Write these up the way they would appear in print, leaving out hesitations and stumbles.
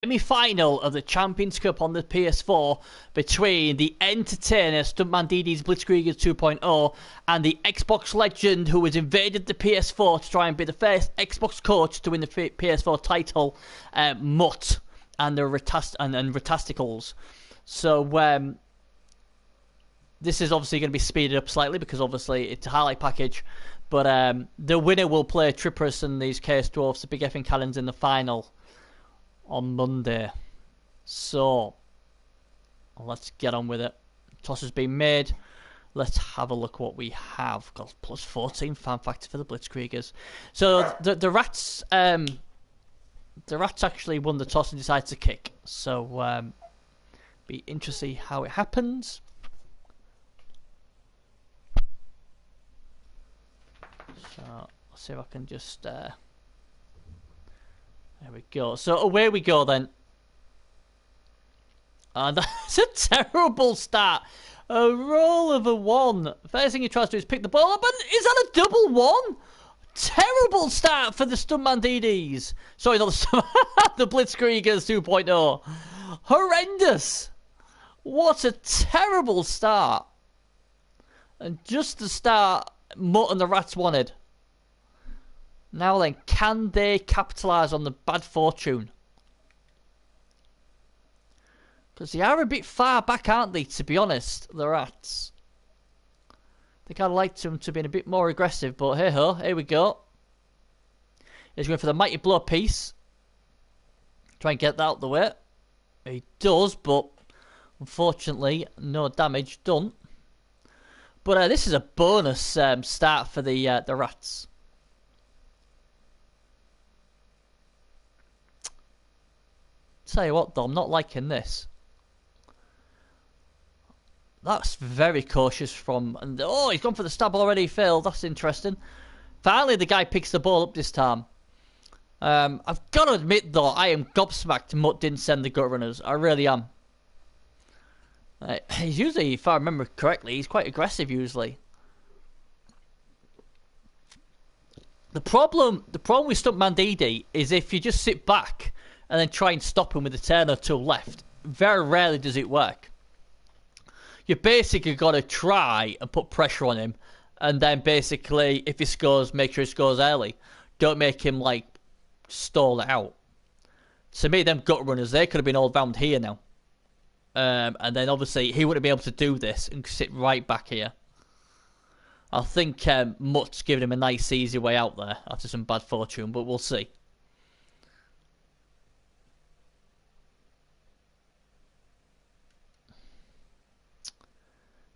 Semi-final of the Champions Cup on the PS4 between the entertainer Stuntman DD's Blitzkreigers 2.0 and the Xbox legend who has invaded the PS4 to try and be the first Xbox coach to win the PS4 title, Mutt and the Ratasticles. So this is obviously going to be speeded up slightly because obviously it's a highlight package. But the winner will play Trippers and these Chaos Dwarfs, the Big Effing Cannons, in the final on Monday. So let's get on with it. Toss has been made. Let's have a look what we have. Got plus 14 fan factor for the Blitzkriegers. So the rats actually won the toss and decided to kick. So be interested to see how it happens. So let's see if I can just there we go. So away we go then. And that's a terrible start. A roll of a 1. First thing he tries to do is pick the ball up, and is that a double 1? Terrible start for the Stuntman DDs. Sorry, not the Blitzkriegers 2.0. Horrendous. What a terrible start. And just the start Mutt and the Rats wanted. Now then, can they capitalise on the bad fortune? Because they are a bit far back, aren't they, to be honest, the Rats? I think I'd like them to be a bit more aggressive, but hey ho, here we go. He's going for the mighty blow piece. Try and get that out of the way. He does, but unfortunately, no damage done. But this is a bonus start for the Rats. Tell you what though, I'm not liking this. That's very cautious from... And oh, he's gone for the stab already, failed. That's interesting. Finally, the guy picks the ball up this time. I've got to admit though, I am gobsmacked Mutt didn't send the gut runners. I really am. He's usually, if I remember correctly, he's quite aggressive usually. The problem with Stuntman DD is if you just sit back and then try and stop him with a turn or two left, very rarely does it work. You basically got to try and put pressure on him, and then basically, if he scores, make sure he scores early. Don't make him, like, stall it out. To me, them gut runners, they could have been all round here now. And then, obviously, he wouldn't be able to do this and sit right back here. I think Mutt's giving him a nice, easy way out there after some bad fortune, but we'll see.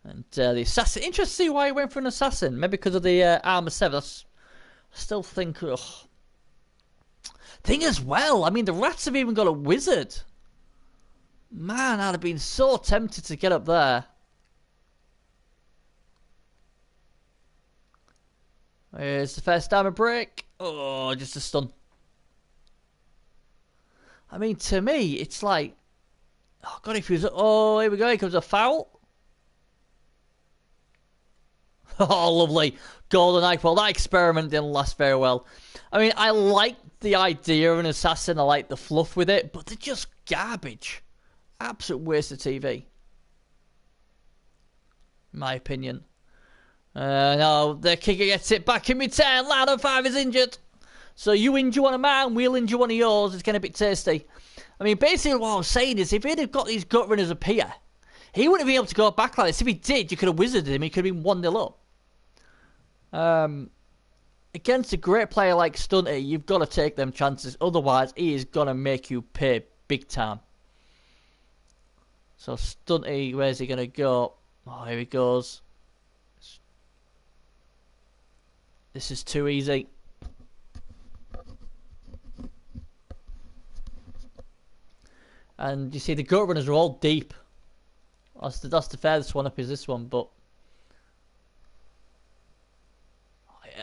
And the assassin, interesting to see why he went for an assassin. Maybe because of the armor 7. I still think. Ugh. Thing as well, I mean, the Rats have even got a wizard. Man, I'd have been so tempted to get up there. Here's the first armor break. Oh, just a stun. I mean, to me, it's like, oh god, if he was, oh, here we go. Here comes a foul. Oh, lovely. Golden knife. Well, that experiment didn't last very well. I mean, I like the idea of an assassin. I like the fluff with it. But they're just garbage. Absolute waste of TV. In my opinion. No, the kicker gets it back in return. Ladder 5 is injured. So you injure one of mine, we'll injure one of yours. It's getting a bit tasty. I mean, basically what I was saying is if he'd have got these gut runners up here, he wouldn't be able to go back like this. If he did, you could have wizarded him. He could have been 1-0 up. Against a great player like Stunty, you've got to take them chances. Otherwise, he is going to make you pay big time. So Stunty, where's he going to go? Oh, here he goes. This is too easy. And you see the gut runners are all deep. That's the furthest one up is this one, but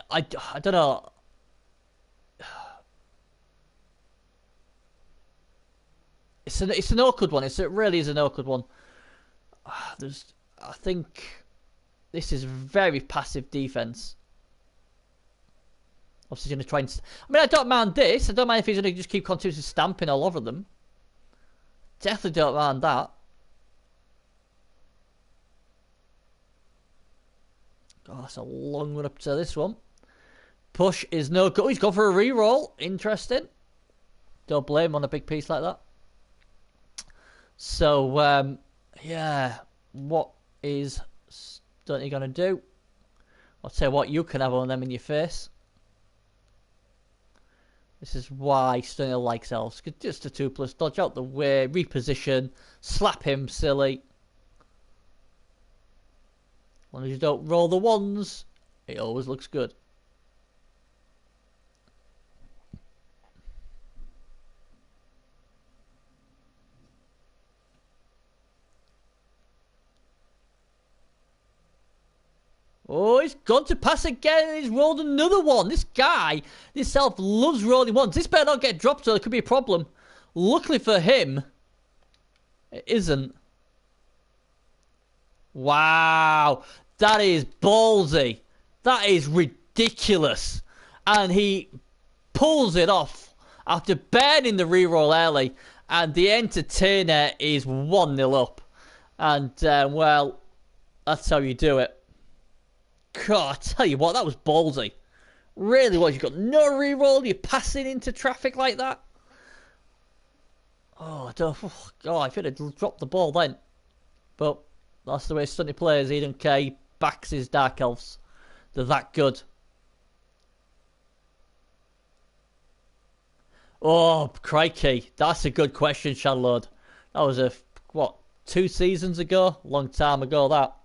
I don't know. It's an awkward one. It really is an awkward one. I think this is very passive defense. Obviously, he's going to try and. I mean, I don't mind this. I don't mind if he's going to just keep continuously stamping all over them. Definitely don't mind that. Oh, that's a long one up to this one. Push is no good. He's gone for a re-roll. Interesting. Don't blame him on a big piece like that. So, yeah. What is Stunty going to do? I'll tell you what, you can have one of them in your face. This is why Stunty likes elves. Just a 2+, dodge out the way, reposition, slap him silly. As long as you don't roll the ones, it always looks good. Oh, he's gone to pass again and he's rolled another one. This guy, this elf loves rolling ones. This better not get dropped or it could be a problem. Luckily for him, it isn't. Wow. That is ballsy. That is ridiculous. And he pulls it off after burning the reroll early. And the entertainer is 1-0 up. And, well, that's how you do it. God, I tell you what, that was ballsy. Really was. You've got no reroll. You're passing into traffic like that. Oh, I could have dropped the ball then. But that's the way Stunty plays. He doesn't care. He backs his Dark Elves. They're that good. Oh, crikey. That's a good question, Shadowlord. That was what, 2 seasons ago? Long time ago, that.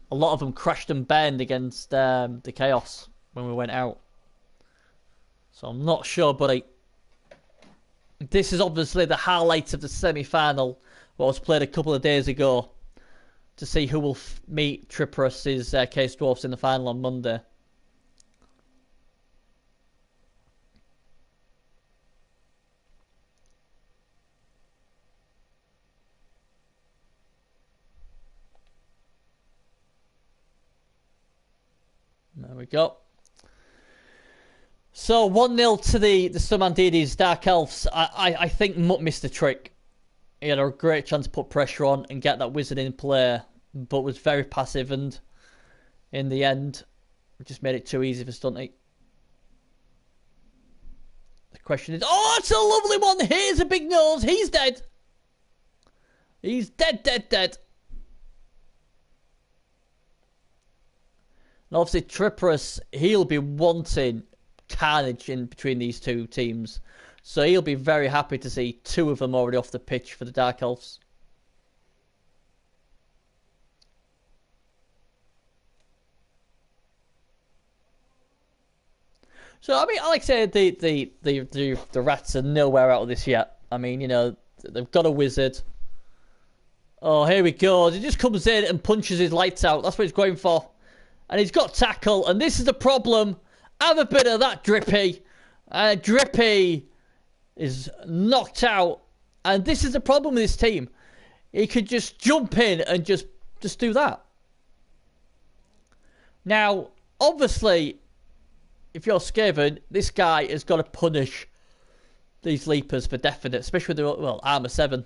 A lot of them crashed and burned against the Chaos when we went out. So I'm not sure, buddy. This is obviously the highlight of the semi-final, what was played a couple of days ago, to see who will meet Triprus's Case Dwarfs in the final on Monday. There we go. So 1-0 to the Stumandidis Dark Elves. I think Mutt missed the trick. He had a great chance to put pressure on and get that wizard in play, but was very passive, and in the end, just made it too easy for Stunty. The question is, oh, it's a lovely one. Here's a big nose. He's dead. He's dead. And obviously, Triprus, he'll be wanting carnage in between these two teams. So he'll be very happy to see 2 of them already off the pitch for the Dark Elves. So, I mean, like I said, the rats are nowhere out of this yet. I mean, you know, they've got a wizard. Oh, here we go. He just comes in and punches his lights out. That's what he's going for. And he's got tackle, and this is the problem. Have a bit of that, Drippy. Drippy is knocked out, and this is the problem with this team. He could just jump in and just do that. Now, obviously, if you're Skaven, this guy has got to punish these leapers for definite, especially with the, well, armor 7.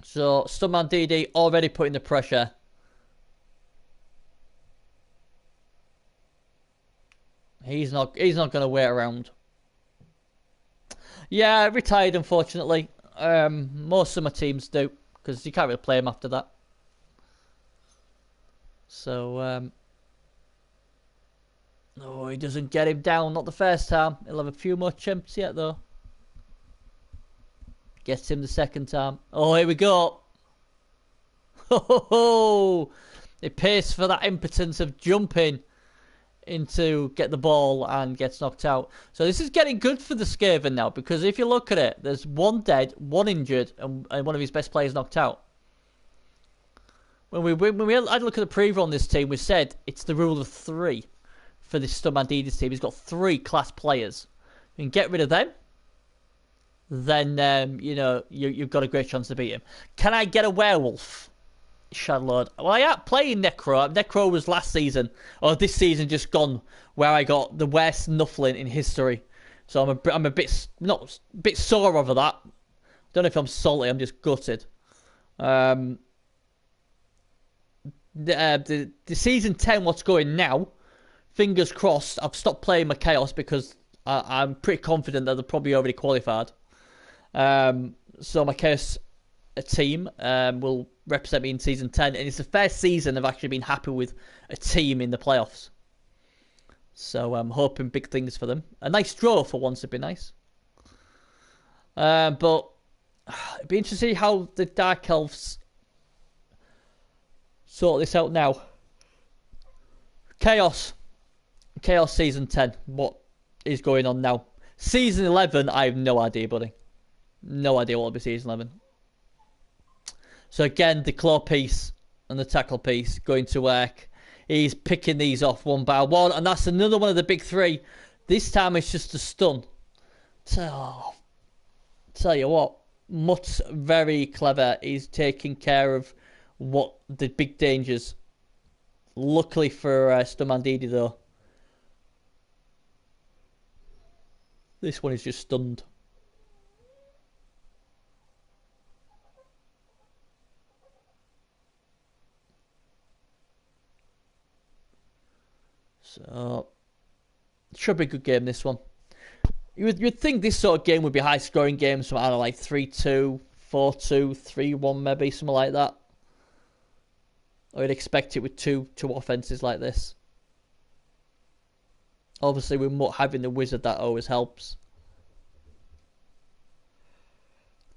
So, Stumandidi already putting the pressure. He's not going to wait around. Yeah, retired, unfortunately. Most of my teams do, because you can't really play him after that. So, no, he doesn't get him down. Not the first time. He'll have a few more chimps yet, though. Gets him the second time. Oh, here we go. Ho, ho, ho. It pays for that impotence of jumping into get the ball and gets knocked out. So this is getting good for the Skaven now, because if you look at it, there's 1 dead, 1 injured, and one of his best players knocked out. When we had a look at the preview on this team, we said it's the rule of 3 for this Stumandidis team. He's got 3 class players. You can get rid of them, then you know you've got a great chance to beat him. Can I get a werewolf, Shadowlord? Well, I am playing Necro. Necro was last season, or this season just gone, where I got the worst Nuffling in history. So I'm a bit not a bit sore over that. Don't know if I'm salty. I'm just gutted. The season 10, what's going now? Fingers crossed. I've stopped playing my Chaos because I'm pretty confident that they're probably already qualified. So my Chaos team will represent me in season 10, and it's the first season I've actually been happy with a team in the playoffs. So I'm hoping big things for them. A nice draw for once would be nice. But it'd be interesting to see how the Dark Elves sort this out now. Chaos season 10. What is going on now? Season 11, I have no idea, buddy. No idea what will be season 11. So again, the claw piece and the tackle piece going to work. He's picking these off one by one. And that's another one of the big three. This time it's just a stun. So, tell you what. Mutt's very clever. He's taking care of what the big dangers. Luckily for Stumandidi, though. This one is just stunned. So, should be a good game, this one. You'd think this sort of game would be high-scoring games from, I don't know, like 3-2, 4-2, 3-1 maybe, something like that. I would expect it with two offenses like this. Obviously, with Mutt having the wizard, that always helps.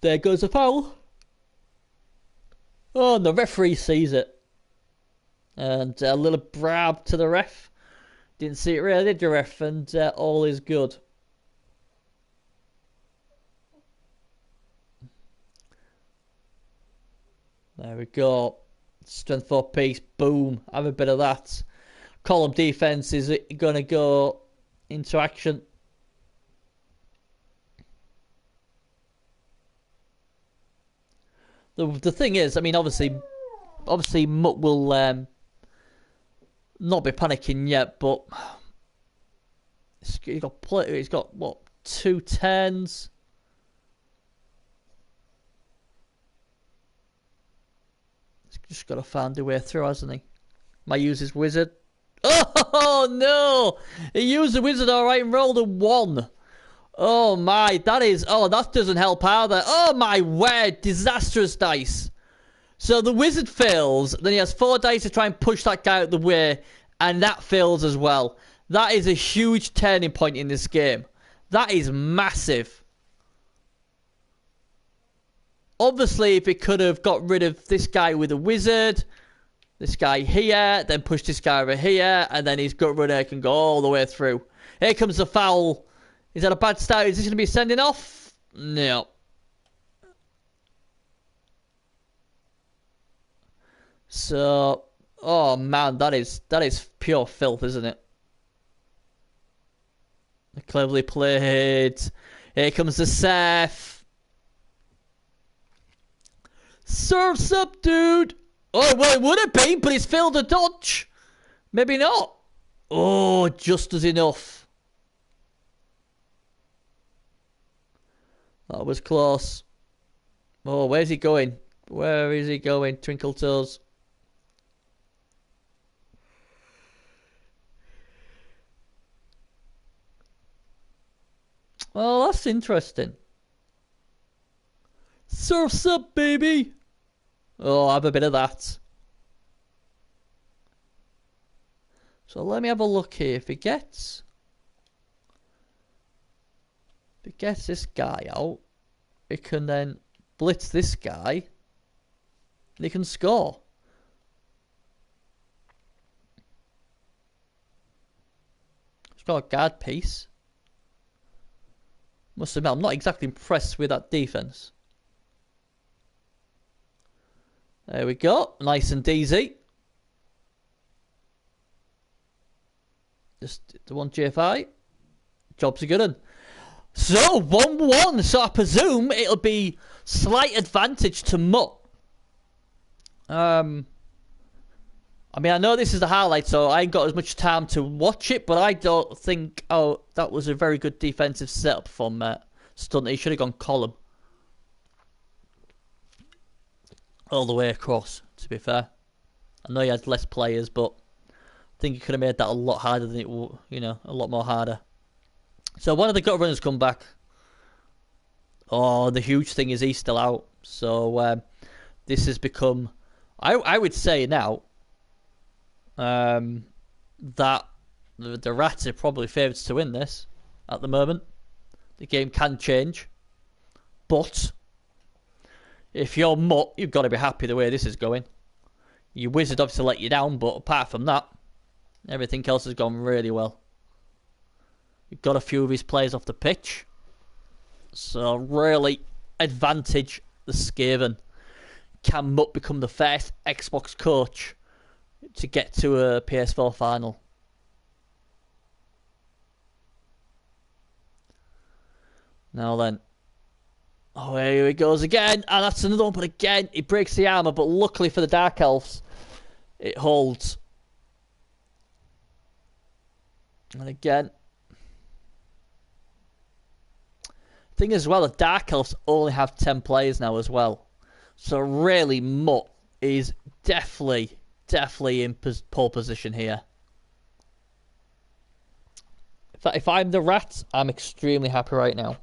There goes a foul. Oh, and the referee sees it. And a little brab to the ref. Didn't see it really, did the ref? And all is good. There we go. Strength 4 piece. Boom. Have a bit of that. Column defense is going to go into action. The thing is, I mean, obviously Mutt will not be panicking yet, but he's got what, 2 10s. He's just got to find a way through, hasn't he? Might use his wizard. Oh no! He used the wizard all right and rolled a 1. Oh my, that doesn't help either. Oh my word, disastrous dice. So the wizard fails, then he has 4 dice to try and push that guy out the way, and that fails as well. That is a huge turning point in this game. That is massive. Obviously, if it could have got rid of this guy with a wizard, this guy here, then push this guy over here, and then his gut runner can go all the way through. Here comes the foul. Is that a bad start? Is this going to be sending off? No. So, oh man, that is pure filth, isn't it? Cleverly played. Here comes the Seth. Surf's up, dude. Oh, well, it would have been, but it's failed a dodge. Maybe not. Oh, just as enough. That was close. Oh, where's he going? Where is he going? Twinkle Toes. Oh, that's interesting. Surf's up, baby. Oh, have a bit of that. So let me have a look here. If he gets this guy out, it can then blitz this guy, and he can score. He's got a guard piece. Must admit, I'm not exactly impressed with that defense. There we go. Nice and easy. Just the one GFI. Job's a good one. So, 1-1. So, I presume it'll be slight advantage to Mutt. I mean, I know this is the highlight, so I ain't got as much time to watch it, but I don't think... Oh, that was a very good defensive setup from Stunt. He should have gone column. All the way across, to be fair. I know he had less players, but I think he could have made that a lot harder than it would, you know, a lot more harder. So one of the gut runners come back. Oh, the huge thing is he's still out. So this has become... I would say now... that the Rats are probably favourites to win this at the moment. The game can change, but if you're Mutt, you've got to be happy the way this is going. Your Wizard obviously let you down, but apart from that, everything else has gone really well. You've got a few of his players off the pitch, so really advantage the Skaven. Can Mutt become the first Xbox coach to get to a PS4 final? Now then. Oh, here he goes again. And that's another one, but again, he breaks the armour. But luckily for the Dark Elves, it holds. And again. Thing as well, the Dark Elves only have 10 players now as well. So really, Mutt is definitely in pole position here. If I'm the Rat, I'm extremely happy right now.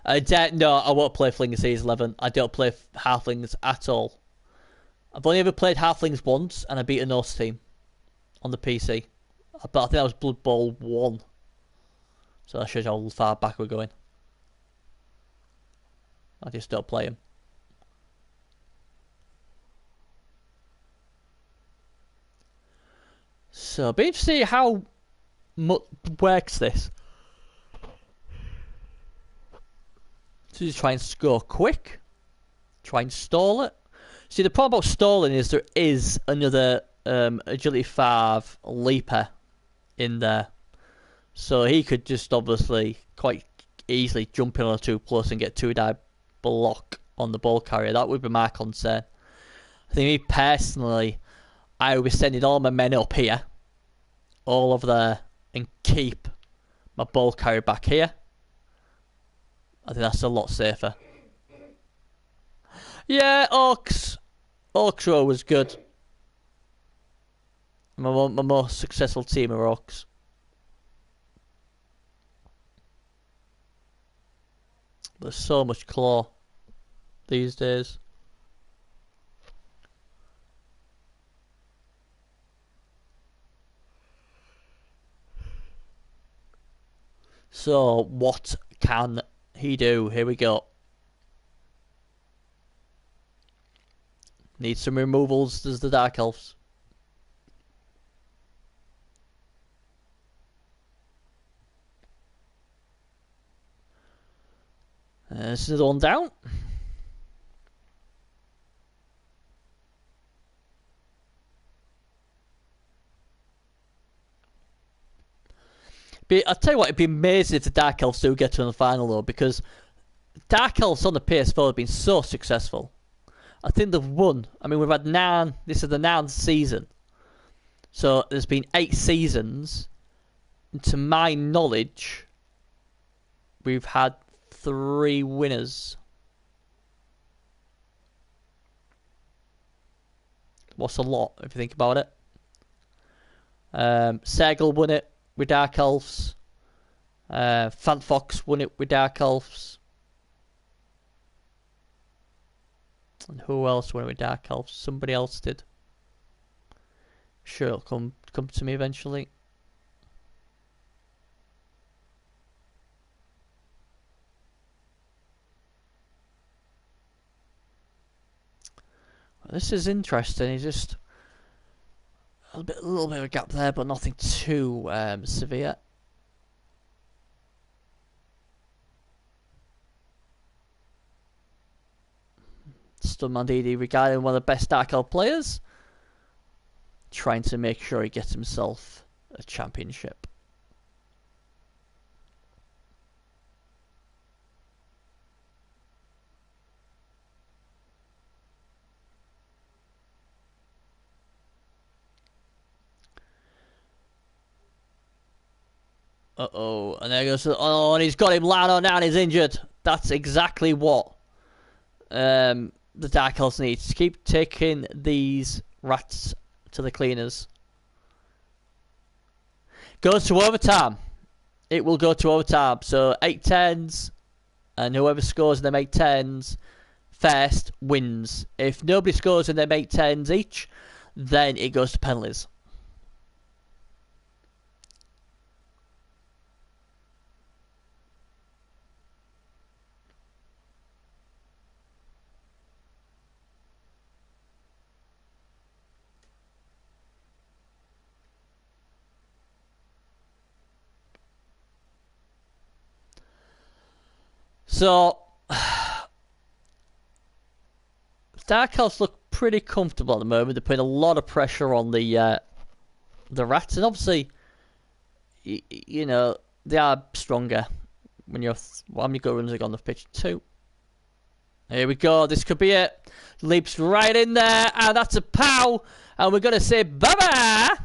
No, I won't play Flingers Season 11. I don't play Halflings at all. I've only ever played Halflings once, and I beat a Norse team on the PC. But I think that was Blood Bowl 1. So that shows how far back we're going. I just don't play him. So, be interested to see how Mutt works this. So just try and score quick. Try and stall it. See, the problem about stalling is there is another Agility 5 leaper in there. So he could just obviously quite easily jump in on a 2+ and get 2-die block on the ball carrier. That would be my concern. I think me personally, I would be sending all my men up here. All over there. And keep my ball carrier back here. I think that's a lot safer. Yeah, Orcs. Orcs row was good. My most successful team are Orcs. There's so much claw these days. So, what can he do? Here we go. Need some removals. There's the Dark Elves. This is another one down. I'll tell you what, it'd be amazing if the Dark Elves do get to the final though, because Dark Elves on the PS4 have been so successful. I think they've won. I mean, we've had 9. This is the 9th season. So there's been 8 seasons. And to my knowledge, we've had 3 winners. What's a lot if you think about it? Sergal won it with Dark Elves. Fox won it with Dark Elves. And who else won it with Dark Elves? Somebody else did. Sure, it'll come to me eventually. This is interesting. He's just a little bit of a gap there, but nothing too severe. Mandidi regarding one of the best Dark Elf players, trying to make sure he gets himself a championship. Uh-oh. And there goes... Oh, and he's got him lying on down. He's injured. That's exactly what the Dark Elves need. To keep taking these rats to the cleaners. Goes to overtime. It will go to overtime. So 8-10s. And whoever scores in them 8-10s first wins. If nobody scores in them 8-10s each, then it goes to penalties. So, Dark Elves look pretty comfortable at the moment. They're putting a lot of pressure on the rats, and obviously, you know, they are stronger when you're. How many go runs are on the pitch? 2. Here we go. This could be it. Leaps right in there, and that's a pow. And we're gonna say bye bye.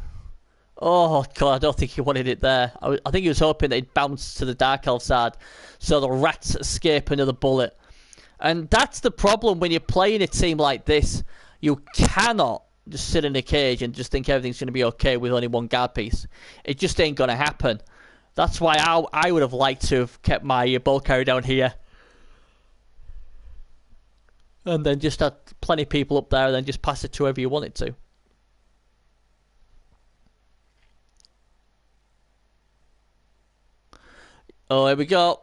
Oh god, I don't think he wanted it there. I think he was hoping that it'd bounce to the Dark Elf side, so the rats escape another bullet. And that's the problem when you're playing a team like this. You cannot just sit in a cage and just think everything's going to be okay with only one guard piece. It just ain't going to happen. That's why I would have liked to have kept my ball carrier down here. And then just had plenty of people up there and then just pass it to whoever you want it to. Oh, here we go.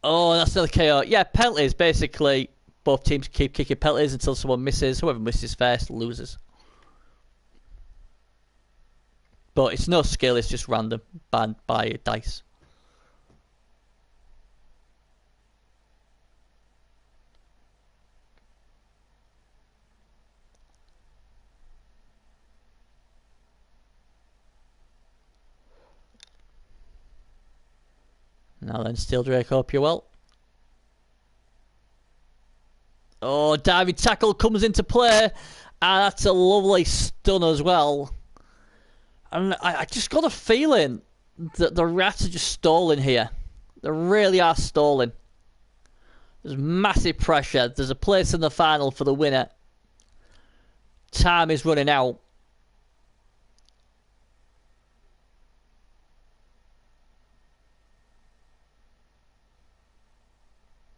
Oh, that's another KO. Yeah, penalties, basically. Both teams keep kicking penalties until someone misses. Whoever misses first loses. But it's no skill, it's just random. Banned by dice. Now then, Steel Drake, hope you're well. Oh, diving tackle comes into play. And that's a lovely stun as well. And I just got a feeling that the rats are just stalling here. They really are stalling. There's massive pressure. There's a place in the final for the winner. Time is running out.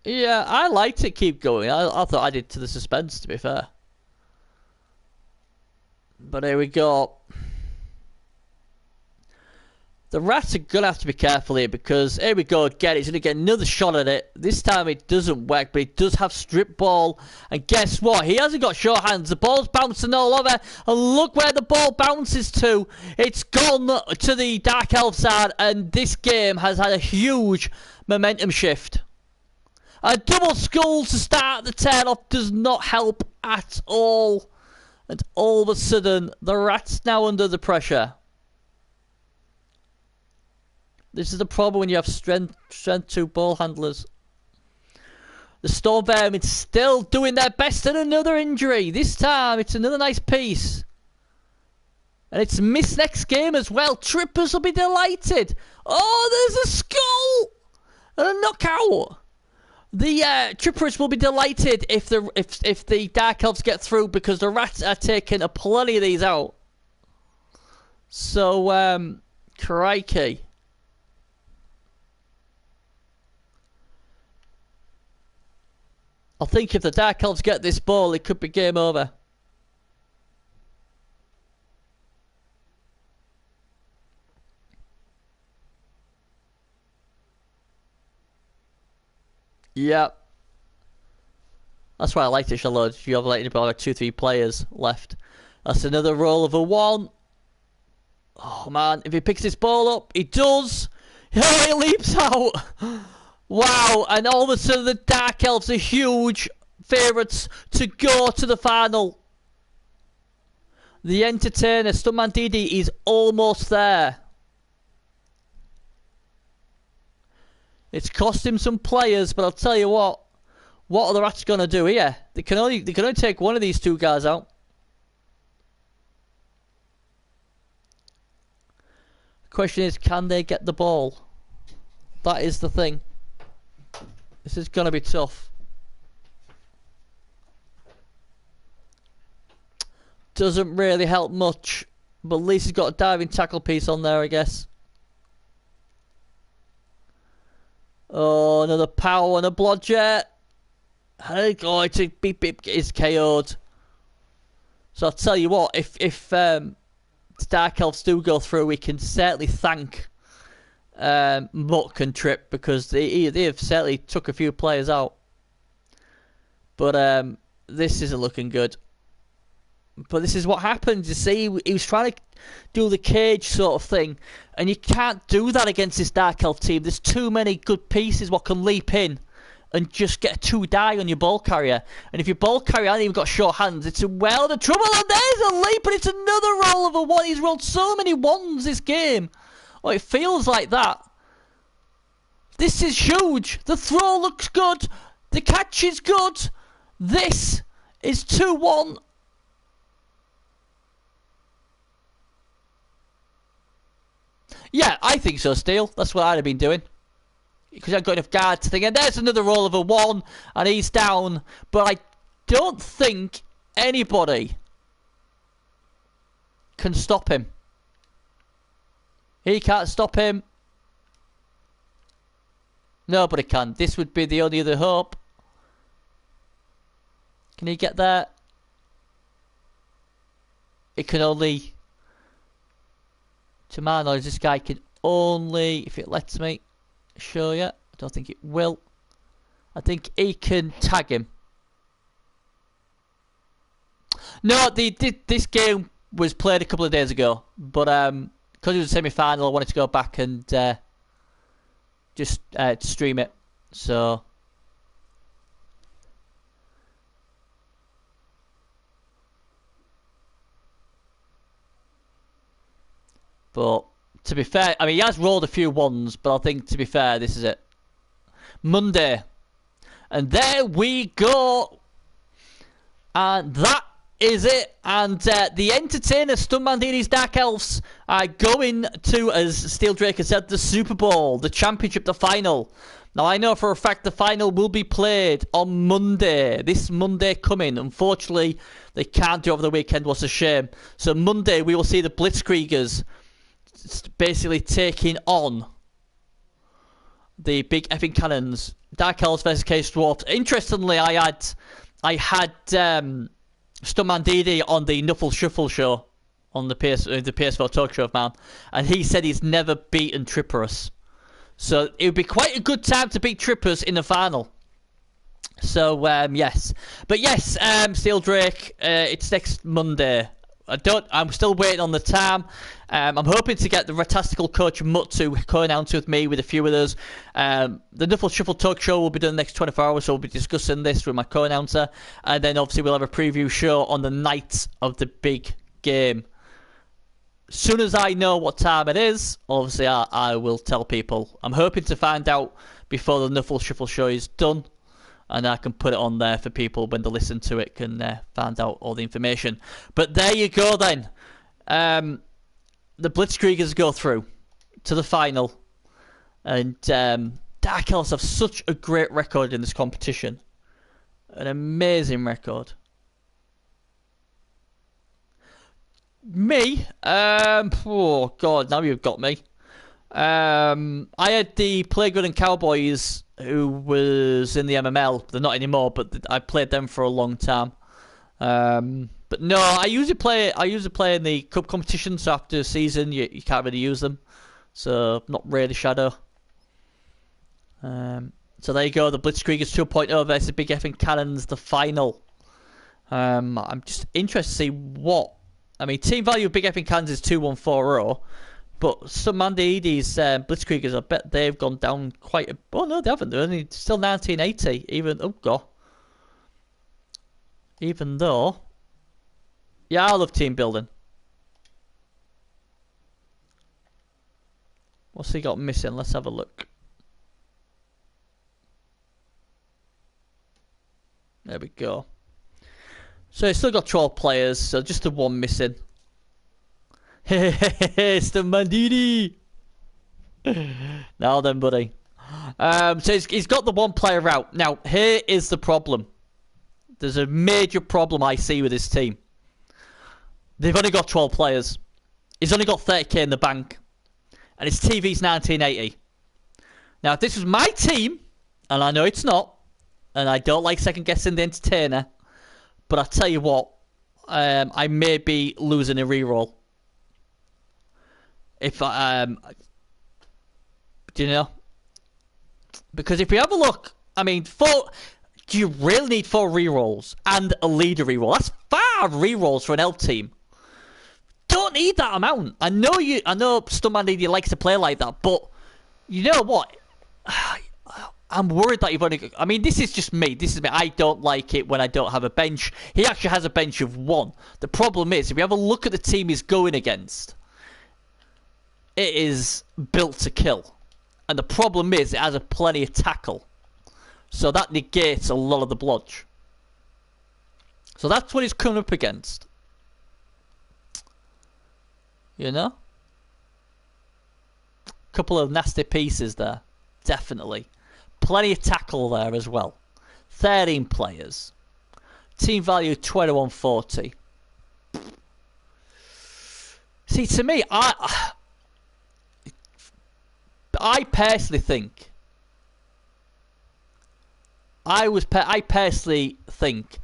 Yeah, I liked it keep going. I thought I did to the suspense, to be fair. But here we go. The rats are going to have to be careful here because here we go again. He's going to get another shot at it. This time it doesn't work, but he does have strip ball. And guess what? He hasn't got short hands. The ball's bouncing all over. And look where the ball bounces to. It's gone to the Dark Elf side. And this game has had a huge momentum shift. A double skull to start the turn-off does not help at all. And all of a sudden, the rat's now under the pressure. This is the problem when you have strength 2 ball handlers. The Storm Vermin still doing their best at another injury. This time, it's another nice piece. And it's missed next game as well. Trippers will be delighted. Oh, there's a skull! And a knockout. The Trippers will be delighted if the Dark Elves get through because the rats are taking a plenty of these out. So, crikey. I think if the Dark Elves get this ball, it could be game over. Yep. That's why I liked it, Charlotte. You have like about 2-3 players left. That's another roll of a 1. Oh man, if he picks this ball up, he does. Oh, he leaps out. Wow, and all of a sudden the Dark Elves are huge favourites to go to the final. The entertainer, Stuntman DD, is almost there. It's cost him some players, but I'll tell you what are the rats going to do here? They can only take one of these 2 guys out. The question is, can they get the ball? That is the thing. This is going to be tough. Doesn't really help much. But at least he's got a diving tackle piece on there, I guess. Oh, another power and a blodger. Hey, going to beep beep is KO'd. So I'll tell you what, if Dark Elves do go through, we can certainly thank Muck and Trip, because they have certainly took a few players out. But this isn't looking good. But this is what happens. You see, he was trying to do the cage sort of thing, and you can't do that against this Dark Elf team. There's too many good pieces what can leap in and just get a 2-die on your ball carrier. And if your ball carrier hasn't even got short hands, it's a world of trouble. And there's a leap, and it's another roll of a 1. He's rolled so many 1s this game. Oh, it feels like that. This is huge. The throw looks good. The catch is good. This is 2-1. Yeah, I think so, Steel. That's what I'd have been doing. Because I've got enough guard to think, and there's another roll of a 1, and he's down. But I don't think anybody can stop him. He can't stop him. Nobody can. This would be the only other hope. Can he get there? It can only... To my knowledge, this guy can only, if it lets me show you, I don't think it will. I think he can tag him. No, this game was played a couple of days ago, but because it was a semi-final, I wanted to go back and just stream it. So but to be fair, I mean, he has rolled a few 1s, but I think, to be fair, this is it. Monday. And there we go. And that is it. And the entertainer, Stunmandini's Dark Elves, are going to, as Steel Drake has said, the Super Bowl, the championship, the final. Now, I know for a fact the final will be played on Monday. This Monday coming. Unfortunately, they can't do it over the weekend. What's a shame. So Monday, we will see the Blitzkreigers basically taking on the big effing cannons. Dark Elves versus Case Dwarfs. Interestingly, I had Stummandini on the Nuffle Shuffle show on the PS4 talk show of man, and he said he's never beaten Tripperus. So it would be quite a good time to beat Trippers in the final. So yes, but yes, Steel Drake, it's next Monday. I'm still waiting on the time. I'm hoping to get the Ratasticle coach Mutt to co-announce with me, with a few others. The Nuffle Shuffle talk show will be done the next 24 hours, so we'll be discussing this with my co-announcer. And then obviously we'll have a preview show on the night of the big game. As soon as I know what time it is, obviously I will tell people. I'm hoping to find out before the Nuffle Shuffle show is done, and I can put it on there for people when they listen to it, can find out all the information. But there you go then. The Blitzkriegers go through to the final. And Dark Elves have such a great record in this competition. An amazing record. Me? Oh God, now you've got me. I had the Playground and Cowboys, who was in the MML. They're not anymore, but I played them for a long time. But no, I usually play in the cup competition. So after a season, you can't really use them. So not really Shadow. So there you go. The Blitzkriegers 2.0 versus Big Effing Cannons, the final. I'm just interested to see what. I mean, team value of Big Effing Cannons is 2140. But some Mandi's Blitzkriegers, I bet they've gone down quite a... Oh, no, they haven't. They're only still 1980. Even... Oh, God. Even though... Yeah, I love team building. What's he got missing? Let's have a look. There we go. So he's still got 12 players, so just the one missing. It's the Mandini. Now then, buddy. So he's got the one player out. Now, here is the problem. There's a major problem I see with this team. They've only got 12 players. He's only got 30k in the bank. And his TV's 1980. Now, if this was my team, and I know it's not, and I don't like second-guessing the entertainer, but I'll tell you what, I may be losing a reroll. If I, do you know? Because if you have a look, I mean, do you really need 4 rerolls and a leader reroll? That's 5 rerolls for an L team. Don't need that amount. I know Stuntman Didi likes to play like that, but you know what? I'm worried that you've only... I mean, this is just me. This is me. I don't like it when I don't have a bench. He actually has a bench of 1. The problem is, if you have a look at the team he's going against, it is built to kill. And the problem is, it has a plenty of tackle. So that negates a lot of the blodge. So that's what he's coming up against. You know? Couple of nasty pieces there. Definitely. Plenty of tackle there as well. 13 players. Team value 2140. See, to me, I personally think... I personally think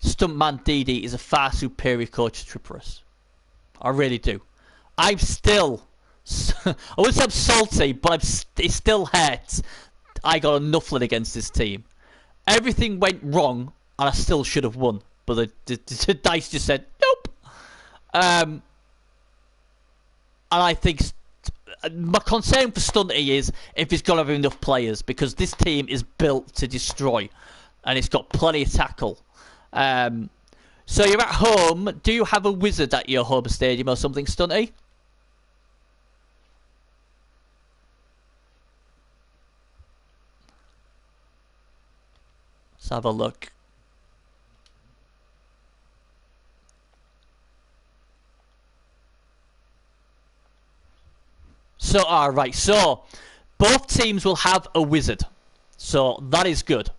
Stuntman Didi is a far superior coach to Trippers. I really do. I'm still... I wouldn't say I'm salty, but it still hurts. I got a nuffling against this team. Everything went wrong, and I still should have won. But the dice just said, nope. And I think... my concern for Stunty is if he's got to have enough players, because this team is built to destroy. And it's got plenty of tackle. So you're at home. Do you have a wizard at your home stadium or something, Stunty? Let's have a look. So, alright, so both teams will have a wizard. So that is good.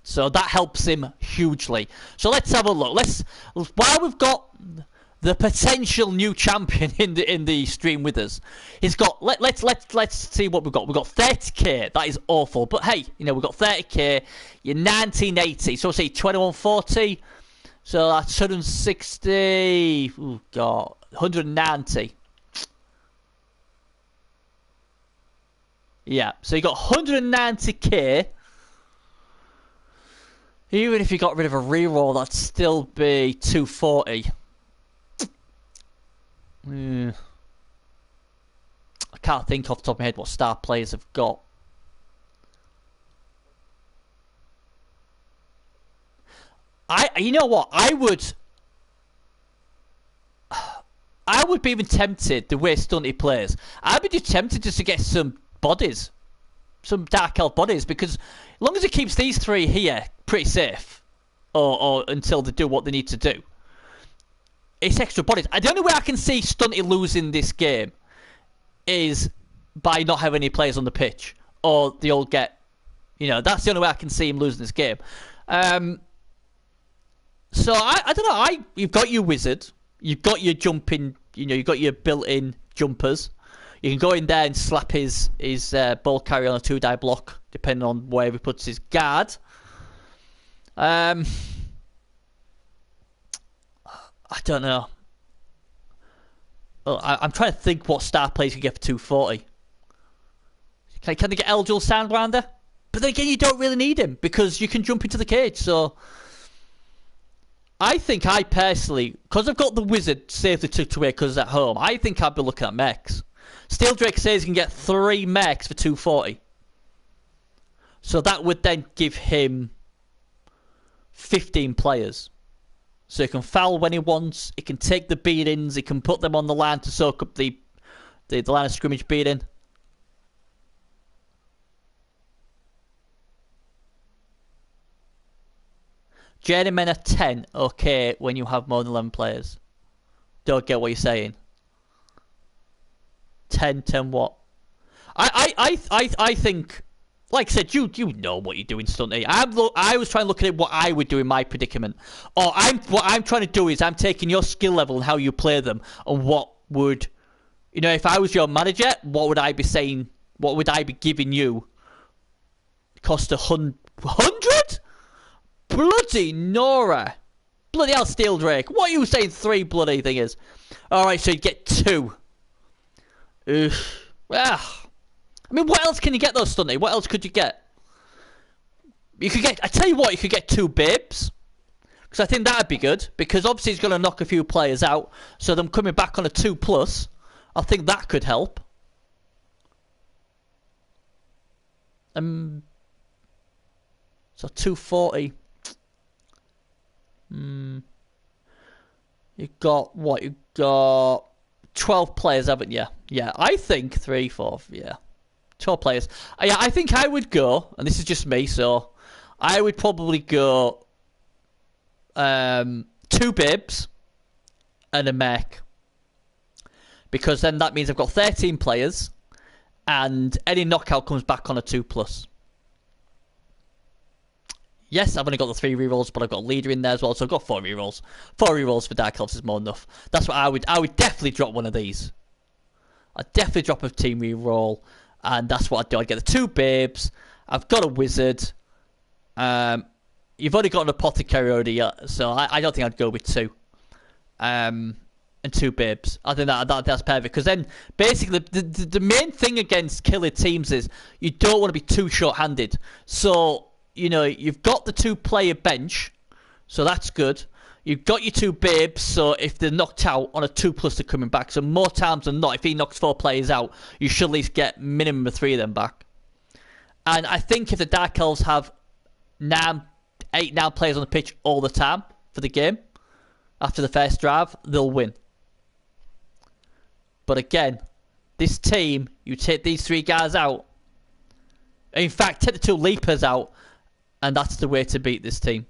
So that helps him hugely. So let's have a look. While we've got the potential new champion in the stream with us, he's got let's see what we've got. We've got 30k. That is awful. But hey, you know, we've got 30k. You're 1980. So say 2140. So that's 160. Oh god, 190. Yeah, so you got 190k. Even if you got rid of a reroll, that'd still be 240. I can't think off the top of my head what star players have got. You know what? I would be even tempted the way Stunty plays. I'd be just tempted just to get some bodies, some dark elf bodies, because as long as it keeps these 3 here pretty safe, or until they do what they need to do, it's extra bodies. The only way I can see Stunty losing this game is by not having any players on the pitch, or they all get, you know, that's the only way I can see him losing this game. So I don't know. You've got your wizard, you've got your jumping, you know, you've got your built-in jumpers. You can go in there and slap his ball carrier on a 2-die block, depending on where he puts his guard. I don't know. Oh, I'm trying to think what star players you get for 240. Can they get Eldril Soundrounder? But then again, you don't really need him, because you can jump into the cage. So I think I personally, because I've got the wizard safely tucked away because it's at home, I think I'd be looking at mechs. Steel Drake says he can get 3 mechs for 240. So that would then give him 15 players. So he can foul when he wants, he can take the beatings, he can put them on the line to soak up the line of scrimmage beating. Journeymen are 10, okay, when you have more than 11 players. Don't get what you're saying. 10 what? I think like I said, you know what you're doing, Stunty. I was trying to look at what I would do in my predicament. Or what I'm trying to do is I'm taking your skill level and how you play them, and what would, you know, if I was your manager, what would I be saying? What would I be giving you? Cost 100? Bloody Nora. Bloody hell, Steel Drake. What are you saying 3 bloody thing is? Alright, so you get 2. Ugh. Ah. I mean, what else can you get though, Stunty? What else could you get? You could get, I tell you what, you could get 2 Babes. Because I think that'd be good. Because obviously he's going to knock a few players out. So them coming back on a 2+. I think that could help. So 240. You got what? You got 12 players, haven't you? Yeah, I think 3, 4, yeah. 12 players. Yeah, I think I would go, and this is just me, so I would probably go 2 Bibs and a mech. Because then that means I've got 13 players, and any knockout comes back on a 2+. Yes, I've only got the 3 rerolls, but I've got a leader in there as well, so I've got 4 rerolls. 4 rerolls for Dark Elves is more than enough. That's what I would definitely drop one of these. I'd definitely drop a team reroll, and that's what I'd do. I'd get the 2 Babes. I've got a Wizard. You've only got an Apothecary already, so I don't think I'd go with 2. And 2 Babes. I think that's perfect, because then basically the main thing against killer teams is you don't want to be too short-handed. So, you know, you've got the 2-player bench, so that's good. You've got your 2 Babes, so if they're knocked out on a 2+, they're coming back. So more times than not, if he knocks 4 players out, you should at least get minimum of 3 of them back. And I think if the Dark Elves have 8, 9 players on the pitch all the time for the game, after the first drive, they'll win. But again, this team, you take these 3 guys out. In fact, take the 2 Leapers out, and that's the way to beat this team.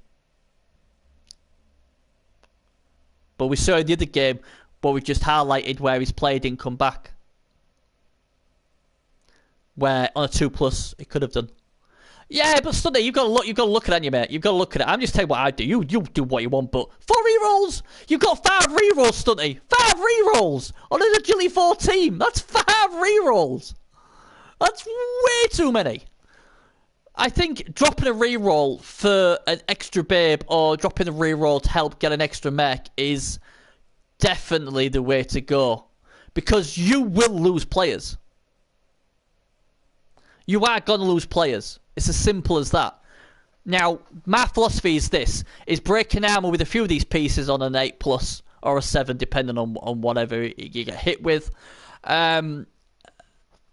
But we saw in the other game, but we just highlighted where his player didn't come back. Where on a 2+, it could have done. Yeah, but Stunty, you've got to look at it, you mate. You've got to look at it. I'm just telling you what I do. You do what you want, but 4 rerolls. You've got 5 rerolls, Stunty. 5 rerolls on an Agility 4 team. That's 5 rerolls. That's way too many. I think dropping a reroll for an extra Babe or dropping a reroll to help get an extra mech is definitely the way to go. Because you will lose players. You are going to lose players. It's as simple as that. Now, my philosophy is this. Is breaking armor with a few of these pieces on an 8+ or a 7, depending on whatever you get hit with. And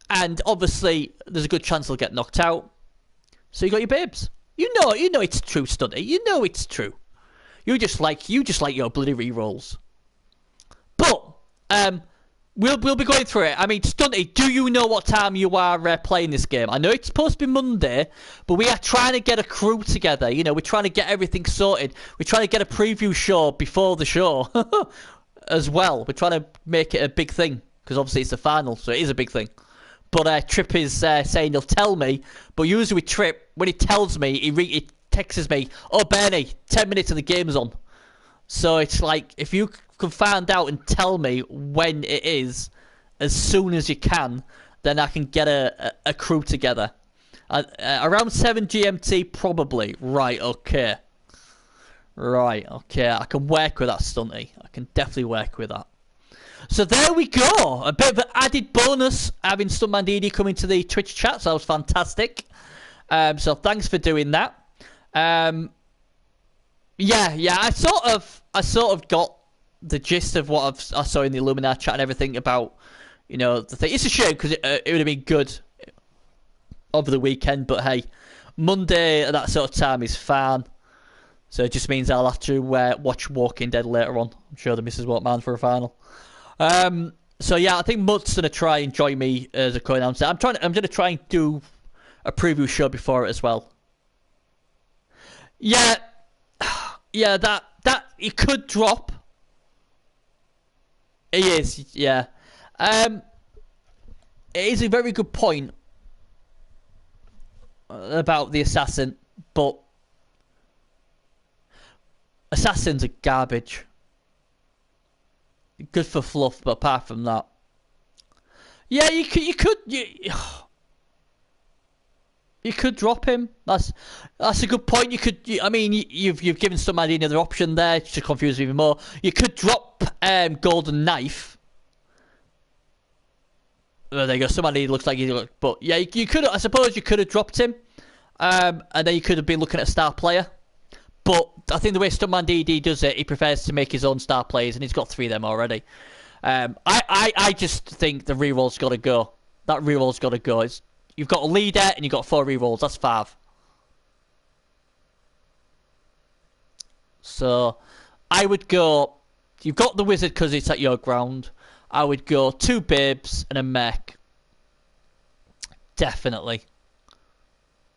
obviously, there's a good chance they'll get knocked out. So you got your Babes. You know it's true, Stunty. You know it's true. You just like your bloody rerolls. But we'll be going through it. I mean, Stunty, do you know what time you are playing this game? I know it's supposed to be Monday, but we are trying to get a crew together. You know, we're trying to get everything sorted. We're trying to get a preview show before the show as well. We're trying to make it a big thing because obviously it's the final, so it is a big thing. But Trip is saying he'll tell me. But usually with Trip, when he tells me, he texts me, "Oh, Bernie, 10 minutes and the game's on." So it's like, if you can find out and tell me when it is, as soon as you can, then I can get a crew together. Around 7 GMT, probably. Right, okay. Right, okay. I can work with that, Stunty. I can definitely work with that. So there we go. A bit of an added bonus having Stuntman DD come into the Twitch chat. So that was fantastic. So thanks for doing that. Yeah. I sort of got the gist of what I saw in the Illuminar chat and everything about, you know, the thing. It's a shame because it would have been good over the weekend. But hey, Monday at that sort of time is fine. So it just means I'll have to watch Walking Dead later on. I'm sure the missus won't mind for a final. So yeah, I think Mutt's gonna try and join me as a co-announcer. I'm gonna try and do a preview show before it as well. Yeah, that it could drop. It is, yeah. It is a very good point. about the assassin, but assassins are garbage. Good for fluff, but apart from that, yeah, you could drop him. That's a good point. I mean, you've given somebody another option there to confuse me even more. You could drop Golden Knife. Oh, there you go. Somebody looks like but yeah, you could. I suppose you could have dropped him, and then you could have been looking at a star player. But I think the way Stuntman DD does it, he prefers to make his own star players, and he's got 3 of them already. I just think the reroll's got to go. That reroll's got to go. You've got a leader and you've got 4 rerolls. That's 5. So I would go. You've got the wizard because it's at your ground. I would go 2 bibs and a mech. Definitely.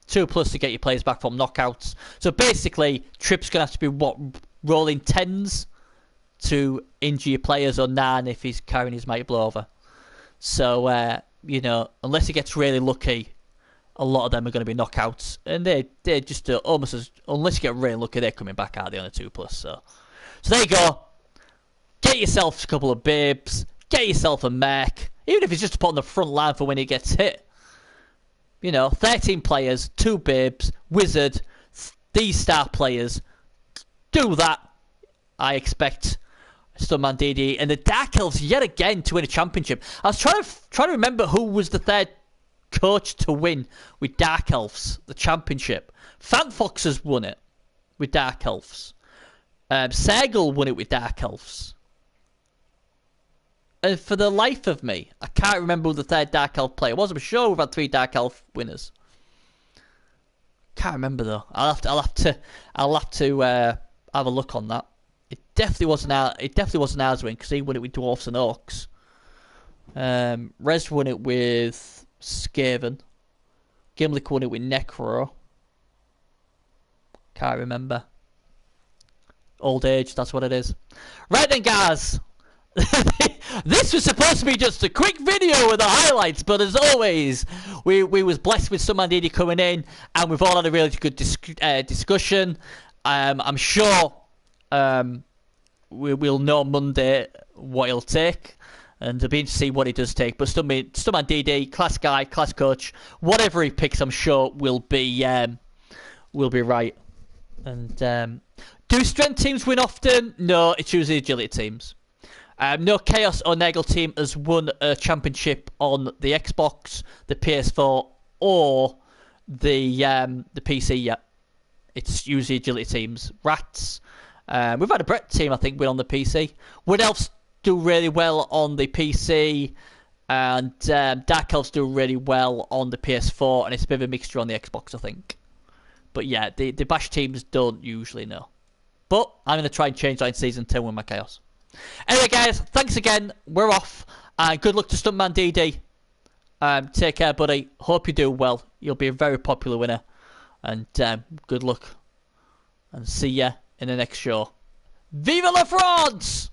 2+ to get your players back from knockouts. So basically, Trip's going to have to be rolling 10s to injure your players, or 9 if he's carrying his mighty blow over. So, you know, unless he gets really lucky, a lot of them are going to be knockouts. And they're just almost as... Unless you get really lucky, they're coming back out on a 2+. So there you go. Get yourself a couple of bibs. Get yourself a mech. Even if it's just to put on the front line for when he gets hit. You know, 13 players, 2 bibs, wizard, these star players. Do that. I expect Stuntman DD and the Dark Elves yet again to win a championship. I was trying to remember who was the 3rd coach to win with Dark Elves, the championship. Fanfox has won it with Dark Elves. Sergal won it with Dark Elves. And for the life of me, I can't remember who the 3rd Dark Elf player was. I'm sure we've had 3 Dark Elf winners. Can't remember though. I'll have to have a look on that. It definitely wasn't ours win because he won it with Dwarfs and Orcs. Rez won it with Skaven. Gimlick won it with Necro. Can't remember. Old age, that's what it is. Right then, guys. This was supposed to be just a quick video with the highlights, but as always, we was blessed with Stuntman DD coming in, and we've all had a really good discussion. I'm sure we'll know Monday what he'll take, and it'll be interesting to see what he does take. But Stuntman DD, class guy, class coach, whatever he picks, I'm sure will be right. And do strength teams win often? No, it's usually agility teams. No Chaos or Nagel team has won a championship on the Xbox, the PS4, or the PC yet. It's usually agility teams. Rats. We've had a Brett team, I think, win on the PC. Wood Elves do really well on the PC, and Dark Elves do really well on the PS4, and it's a bit of a mixture on the Xbox, I think. But yeah, the Bash teams don't usually know. But I'm going to try and change that in Season 10 with my Chaos. Anyway, guys, thanks again. We're off. Good luck to Stuntman DD. Take care, buddy. Hope you do well. You'll be a very popular winner. And good luck. And see ya in the next show. Viva la France!